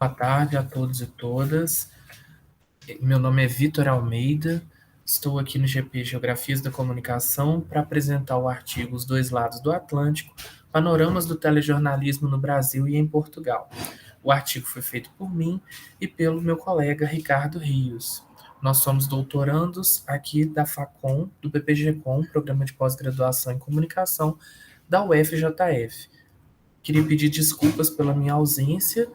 Boa tarde a todos e todas. Meu nome é Vitor Almeida. Estou aqui no GP Geografias da Comunicação para apresentar o artigo Os Dois Lados do Atlântico, Panoramas do Telejornalismo no Brasil e em Portugal. O artigo foi feito por mim e pelo meu colega Ricardo Rios. Nós somos doutorandos aqui da FACOM, do PPG-Com, Programa de Pós-Graduação em Comunicação, da UFJF. Queria pedir desculpas pela minha ausência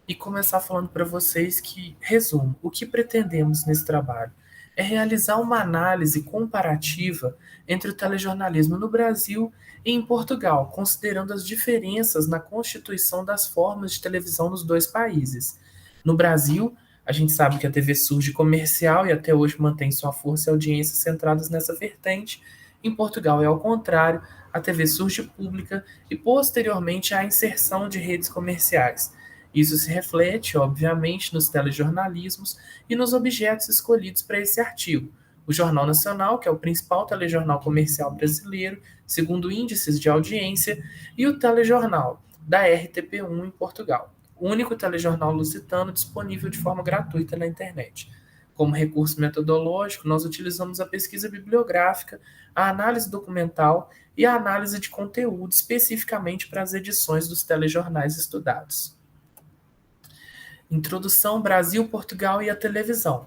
e começar falando para vocês que, resumo, o que pretendemos nesse trabalho é realizar uma análise comparativa entre o telejornalismo no Brasil e em Portugal, considerando as diferenças na constituição das formas de televisão nos dois países. No Brasil, a gente sabe que a TV surge comercial e até hoje mantém sua força e audiência centradas nessa vertente. Em Portugal é ao contrário, a TV surge pública e posteriormente há a inserção de redes comerciais. Isso se reflete, obviamente, nos telejornalismos e nos objetos escolhidos para esse artigo. O Jornal Nacional, que é o principal telejornal comercial brasileiro, segundo índices de audiência, e o telejornal da RTP1 em Portugal, o único telejornal lusitano disponível de forma gratuita na internet. Como recurso metodológico, nós utilizamos a pesquisa bibliográfica, a análise documental e a análise de conteúdo especificamente para as edições dos telejornais estudados. Introdução Brasil, Portugal e a televisão.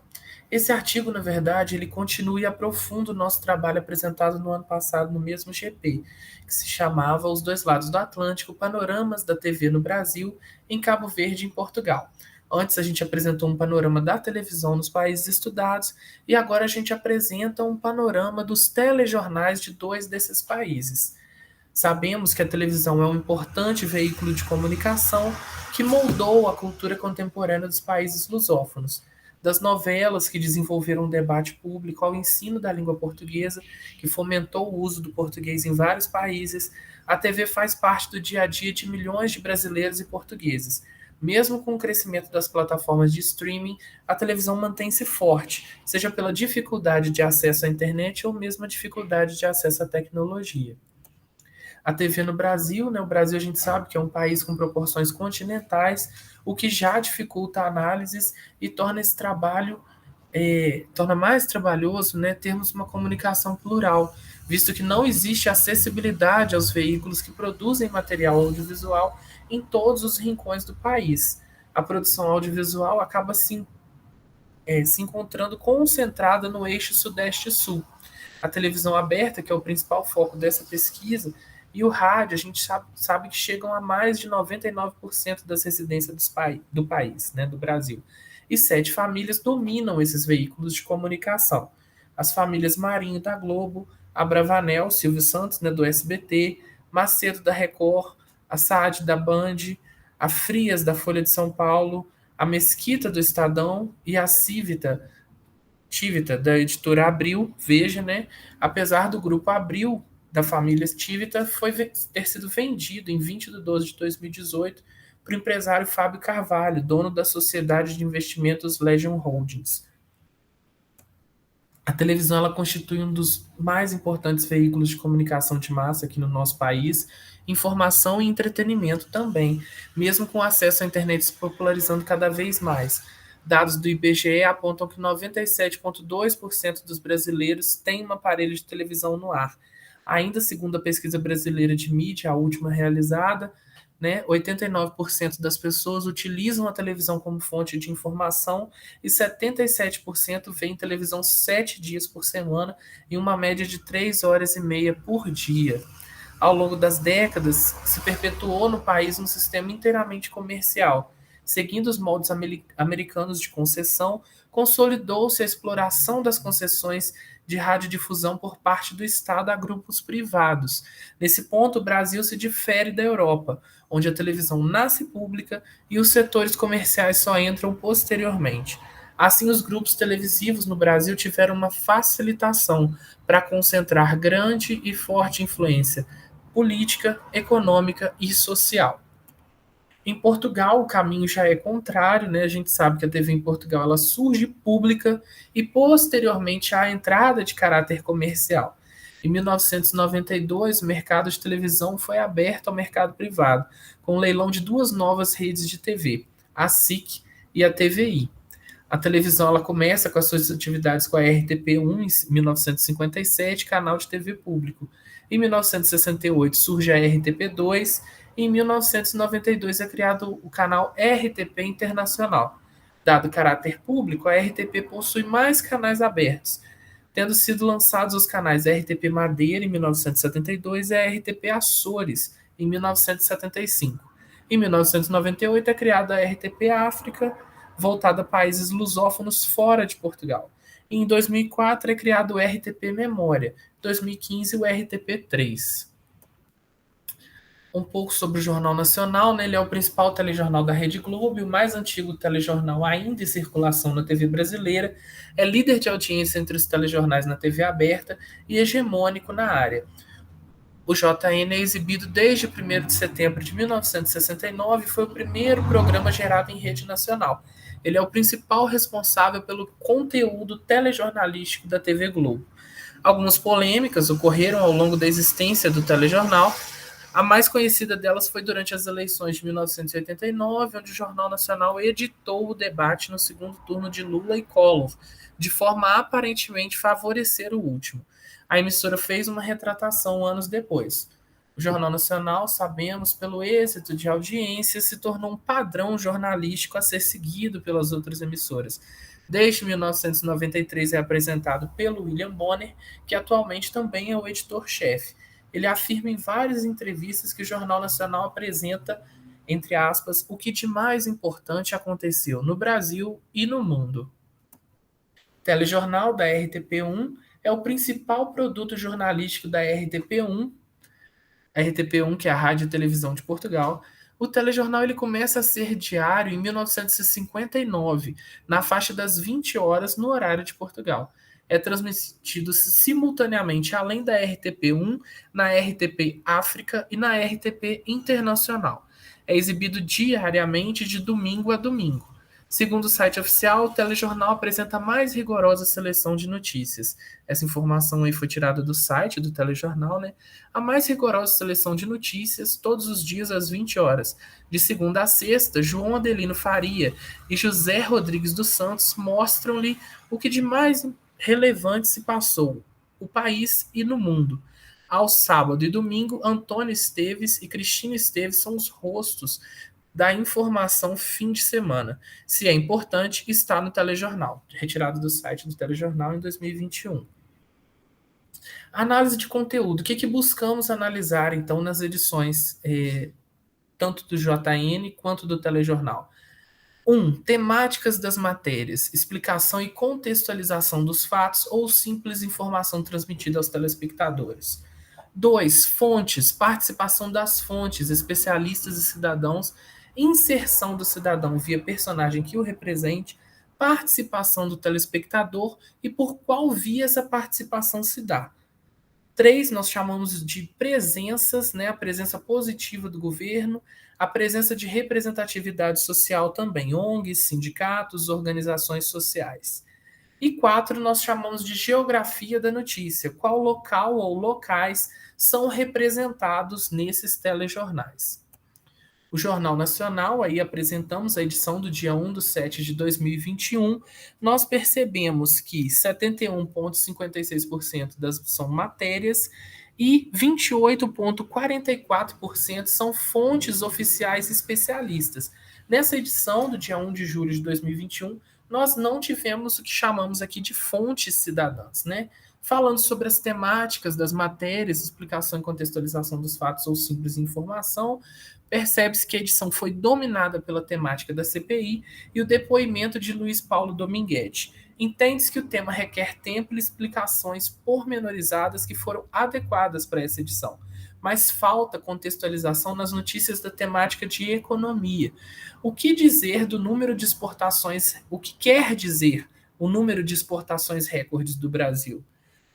Esse artigo, na verdade, ele continua e aprofunda o nosso trabalho apresentado no ano passado no mesmo GP, que se chamava Os Dois Lados do Atlântico, Panoramas da TV no Brasil, em Cabo Verde e em Portugal. Antes a gente apresentou um panorama da televisão nos países estudados e agora a gente apresenta um panorama dos telejornais de dois desses países. Sabemos que a televisão é um importante veículo de comunicação que moldou a cultura contemporânea dos países lusófonos. Das novelas que desenvolveram um debate público ao ensino da língua portuguesa, que fomentou o uso do português em vários países, a TV faz parte do dia a dia de milhões de brasileiros e portugueses. Mesmo com o crescimento das plataformas de streaming, a televisão mantém-se forte, seja pela dificuldade de acesso à internet ou mesmo a dificuldade de acesso à tecnologia. A TV no Brasil, né? O Brasil a gente sabe que é um país com proporções continentais, o que já dificulta análises e torna esse trabalho torna mais trabalhoso, né, termos uma comunicação plural, visto que não existe acessibilidade aos veículos que produzem material audiovisual em todos os rincões do país. A produção audiovisual acaba se encontrando concentrada no eixo Sudeste-Sul. A televisão aberta, que é o principal foco dessa pesquisa, e o rádio, a gente sabe que chegam a mais de 99% das residências do país, né, do Brasil. E 7 famílias dominam esses veículos de comunicação. As famílias Marinho da Globo, Abravanel, Silvio Santos, né, do SBT, Macedo da Record, a Saad da Band, a Frias da Folha de São Paulo, a Mesquita do Estadão e a Tivita, da editora Abril, Veja, né? Apesar do grupo Abril, da família Tivita, ter sido vendido em 20 de 12 de 2018 para o empresário Fábio Carvalho, dono da sociedade de investimentos Legion Holdings. A televisão ela constitui um dos mais importantes veículos de comunicação de massa aqui no nosso país, informação e entretenimento também, mesmo com acesso à internet se popularizando cada vez mais. Dados do IBGE apontam que 97,2% dos brasileiros têm um aparelho de televisão no ar. Ainda segundo a pesquisa brasileira de mídia, a última realizada, né, 89% das pessoas utilizam a televisão como fonte de informação e 77% veem televisão 7 dias por semana, em uma média de 3 horas e meia por dia. Ao longo das décadas, se perpetuou no país um sistema inteiramente comercial. Seguindo os moldes americanos de concessão, consolidou-se a exploração das concessões de radiodifusão por parte do Estado a grupos privados. Nesse ponto, o Brasil se difere da Europa, onde a televisão nasce pública e os setores comerciais só entram posteriormente. Assim, os grupos televisivos no Brasil tiveram uma facilitação para concentrar grande e forte influência política, econômica e social. Em Portugal, o caminho já é contrário, né? A gente sabe que a TV em Portugal ela surge pública e posteriormente há a entrada de caráter comercial. Em 1992, o mercado de televisão foi aberto ao mercado privado, com o leilão de 2 novas redes de TV, a SIC e a TVI. A televisão ela começa com as suas atividades com a RTP1 em 1957, canal de TV público. Em 1968 surge a RTP2 e em 1992 é criado o canal RTP Internacional. Dado o caráter público, a RTP possui mais canais abertos, tendo sido lançados os canais RTP Madeira em 1972 e a RTP Açores em 1975. Em 1998 é criada a RTP África, voltada a países lusófonos fora de Portugal. E em 2004 é criado o RTP Memória, em 2015 o RTP3. Um pouco sobre o Jornal Nacional, né? Ele é o principal telejornal da Rede Globo e o mais antigo telejornal ainda em circulação na TV brasileira. É líder de audiência entre os telejornais na TV aberta e hegemônico na área. O JN é exibido desde 1º de setembro de 1969 e foi o primeiro programa gerado em rede nacional. Ele é o principal responsável pelo conteúdo telejornalístico da TV Globo. Algumas polêmicas ocorreram ao longo da existência do telejornal. A mais conhecida delas foi durante as eleições de 1989, onde o Jornal Nacional editou o debate no segundo turno de Lula e Collor, de forma a aparentemente favorecer o último. A emissora fez uma retratação anos depois. O Jornal Nacional, sabemos, pelo êxito de audiência, se tornou um padrão jornalístico a ser seguido pelas outras emissoras. Desde 1993 é apresentado pelo William Bonner, que atualmente também é o editor-chefe. Ele afirma em várias entrevistas que o Jornal Nacional apresenta, entre aspas, o que de mais importante aconteceu no Brasil e no mundo. O telejornal da RTP1 é o principal produto jornalístico da RTP1, que é a Rádio e Televisão de Portugal. O telejornal ele começa a ser diário em 1959, na faixa das 20 horas no horário de Portugal. É transmitido simultaneamente, além da RTP1, na RTP África e na RTP Internacional. É exibido diariamente de domingo a domingo. Segundo o site oficial, o telejornal apresenta a mais rigorosa seleção de notícias. Essa informação aí foi tirada do site do telejornal, né? A mais rigorosa seleção de notícias, todos os dias às 20 horas. De segunda a sexta, João Adelino Faria e José Rodrigues dos Santos mostram-lhe o que de mais relevante se passou, o país e no mundo. Ao sábado e domingo, Antônio Esteves e Cristina Esteves são os rostos da informação fim de semana. Se é importante, está no telejornal, retirado do site do telejornal em 2021. Análise de conteúdo. O que buscamos analisar, então, nas edições tanto do JN quanto do telejornal? 1. Temáticas das matérias, explicação e contextualização dos fatos ou simples informação transmitida aos telespectadores. 2. Fontes, participação das fontes, especialistas e cidadãos, inserção do cidadão via personagem que o represente, participação do telespectador e por qual via essa participação se dá. 3, nós chamamos de presenças, né? A presença positiva do governo, a presença de representatividade social também, ONGs, sindicatos, organizações sociais. E 4, nós chamamos de geografia da notícia, qual local ou locais são representados nesses telejornais. O Jornal Nacional, aí apresentamos a edição do dia 1/7/2021, nós percebemos que 71,56% são matérias e 28,44% são fontes oficiais especialistas. Nessa edição do dia 1 de julho de 2021, nós não tivemos o que chamamos aqui de fontes cidadãs, né? Falando sobre as temáticas das matérias, explicação e contextualização dos fatos ou simples informação, percebe-se que a edição foi dominada pela temática da CPI e o depoimento de Luiz Paulo Dominguete. Entende-se que o tema requer tempo e explicações pormenorizadas que foram adequadas para essa edição, mas falta contextualização nas notícias da temática de economia. O que dizer do número de exportações, o que quer dizer o número de exportações recordes do Brasil?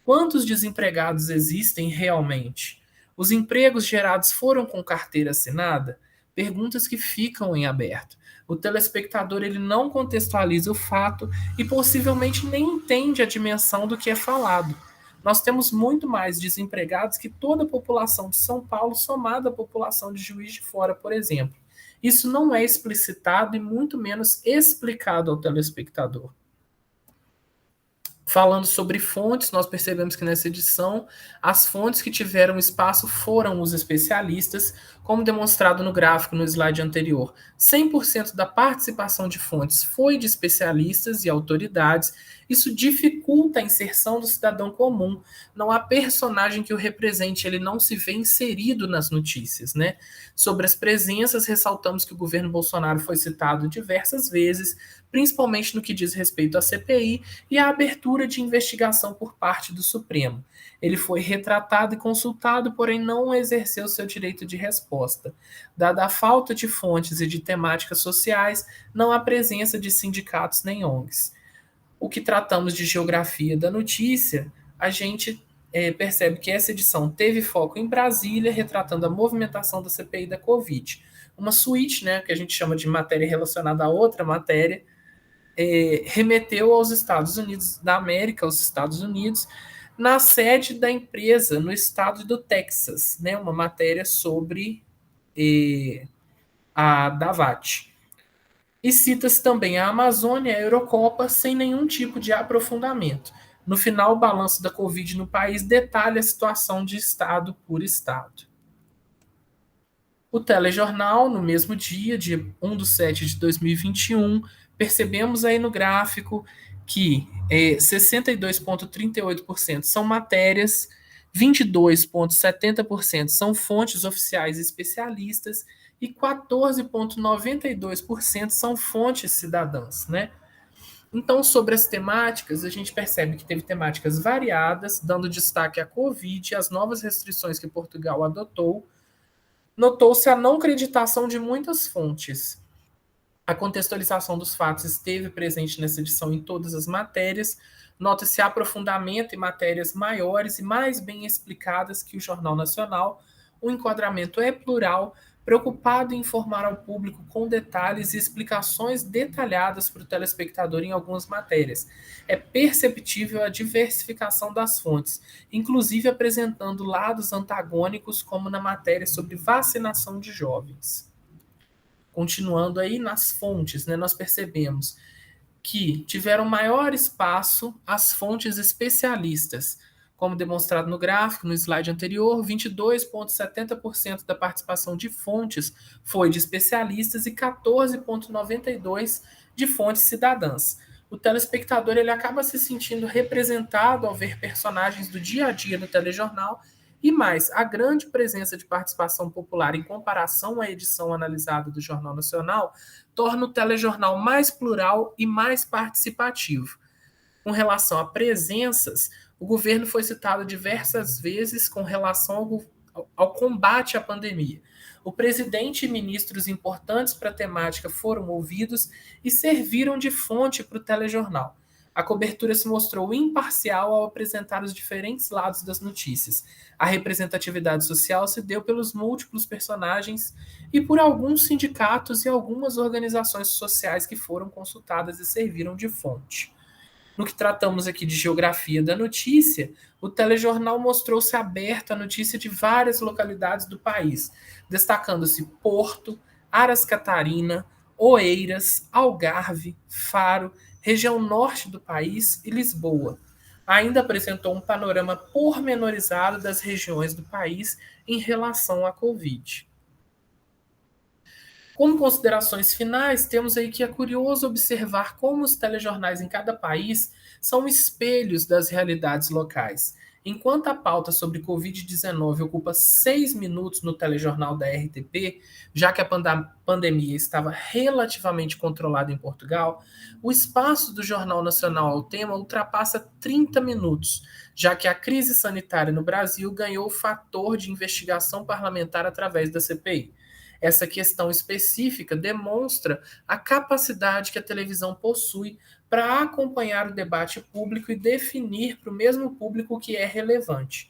Quantos desempregados existem realmente? Os empregos gerados foram com carteira assinada? Perguntas que ficam em aberto. O telespectador ele não contextualiza o fato e possivelmente nem entende a dimensão do que é falado. nós temos muito mais desempregados que toda a população de São Paulo, somada à população de Juiz de Fora, por exemplo. Isso não é explicitado e muito menos explicado ao telespectador. Falando sobre fontes, nós percebemos que nessa edição as fontes que tiveram espaço foram os especialistas, como demonstrado no gráfico no slide anterior. 100% da participação de fontes foi de especialistas e autoridades. Isso dificulta a inserção do cidadão comum. Não há personagem que o represente, ele não se vê inserido nas notícias, né? Sobre as presenças, ressaltamos que o governo Bolsonaro foi citado diversas vezes, principalmente no que diz respeito à CPI e à abertura de investigação por parte do Supremo. Ele foi retratado e consultado, porém não exerceu seu direito de resposta. Dada a falta de fontes e de temáticas sociais, não há presença de sindicatos nem ONGs. O que tratamos de geografia da notícia, a gente percebe que essa edição teve foco em Brasília, retratando a movimentação da CPI da Covid. Uma suíte, né, que a gente chama de matéria relacionada a outra matéria, remeteu aos Estados Unidos da América, aos Estados Unidos, na sede da empresa no estado do Texas, né, uma matéria sobre a Davat. E cita-se também a Amazônia e a Eurocopa sem nenhum tipo de aprofundamento. No final, o balanço da Covid no país detalha a situação de estado por estado. O telejornal, no mesmo dia, dia 1/7/2021, percebemos aí no gráfico que 62,38% são matérias, 22,70% são fontes oficiais e especialistas e 14,92% são fontes cidadãs, né? Então, sobre as temáticas, a gente percebe que teve temáticas variadas, dando destaque à Covid e às novas restrições que Portugal adotou. Notou-se a não creditação de muitas fontes. A contextualização dos fatos esteve presente nessa edição em todas as matérias. Nota-se aprofundamento em matérias maiores e mais bem explicadas que o Jornal Nacional. O enquadramento é plural, preocupado em informar ao público com detalhes e explicações detalhadas para o telespectador em algumas matérias. É perceptível a diversificação das fontes, inclusive apresentando lados antagônicos, como na matéria sobre vacinação de jovens. Continuando aí nas fontes, né, nós percebemos que tiveram maior espaço as fontes especialistas, como demonstrado no gráfico, no slide anterior, 22,70% da participação de fontes foi de especialistas e 14,92% de fontes cidadãs. O telespectador ele acaba se sentindo representado ao ver personagens do dia a dia no telejornal e mais, a grande presença de participação popular em comparação à edição analisada do Jornal Nacional torna o telejornal mais plural e mais participativo. Com relação a presenças, o governo foi citado diversas vezes com relação ao combate à pandemia. O presidente e ministros importantes para a temática foram ouvidos e serviram de fonte para o telejornal. A cobertura se mostrou imparcial ao apresentar os diferentes lados das notícias. A representatividade social se deu pelos múltiplos personagens e por alguns sindicatos e algumas organizações sociais que foram consultadas e serviram de fonte. No que tratamos aqui de geografia da notícia, o telejornal mostrou-se aberto à notícia de várias localidades do país, destacando-se Porto, Aras Catarina, Oeiras, Algarve, Faro, região norte do país e Lisboa. Ainda apresentou um panorama pormenorizado das regiões do país em relação à Covid. Como considerações finais, temos aí que é curioso observar como os telejornais em cada país são espelhos das realidades locais. Enquanto a pauta sobre Covid-19 ocupa 6 minutos no telejornal da RTP, já que a pandemia estava relativamente controlada em Portugal, o espaço do Jornal Nacional ao tema ultrapassa 30 minutos, já que a crise sanitária no Brasil ganhou o fator de investigação parlamentar através da CPI. Essa questão específica demonstra a capacidade que a televisão possui para acompanhar o debate público e definir para o mesmo público o que é relevante.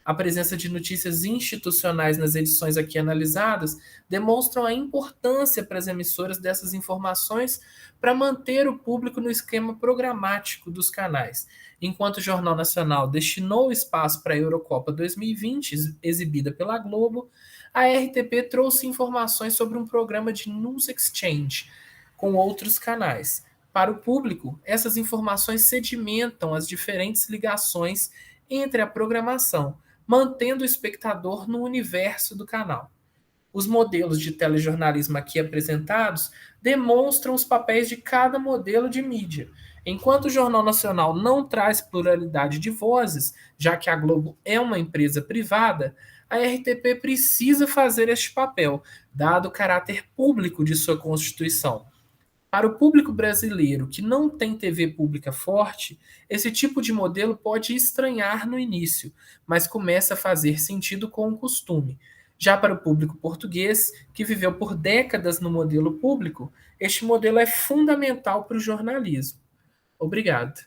A presença de notícias institucionais nas edições aqui analisadas demonstram a importância para as emissoras dessas informações para manter o público no esquema programático dos canais. Enquanto o Jornal Nacional destinou espaço para a Eurocopa 2020, exibida pela Globo, a RTP trouxe informações sobre um programa de News Exchange com outros canais. Para o público, essas informações sedimentam as diferentes ligações entre a programação, mantendo o espectador no universo do canal. Os modelos de telejornalismo aqui apresentados demonstram os papéis de cada modelo de mídia. Enquanto o Jornal Nacional não traz pluralidade de vozes, já que a Globo é uma empresa privada, a RTP precisa fazer este papel, dado o caráter público de sua constituição. Para o público brasileiro que não tem TV pública forte, esse tipo de modelo pode estranhar no início, mas começa a fazer sentido com o costume. Já para o público português, que viveu por décadas no modelo público, este modelo é fundamental para o jornalismo. Obrigado.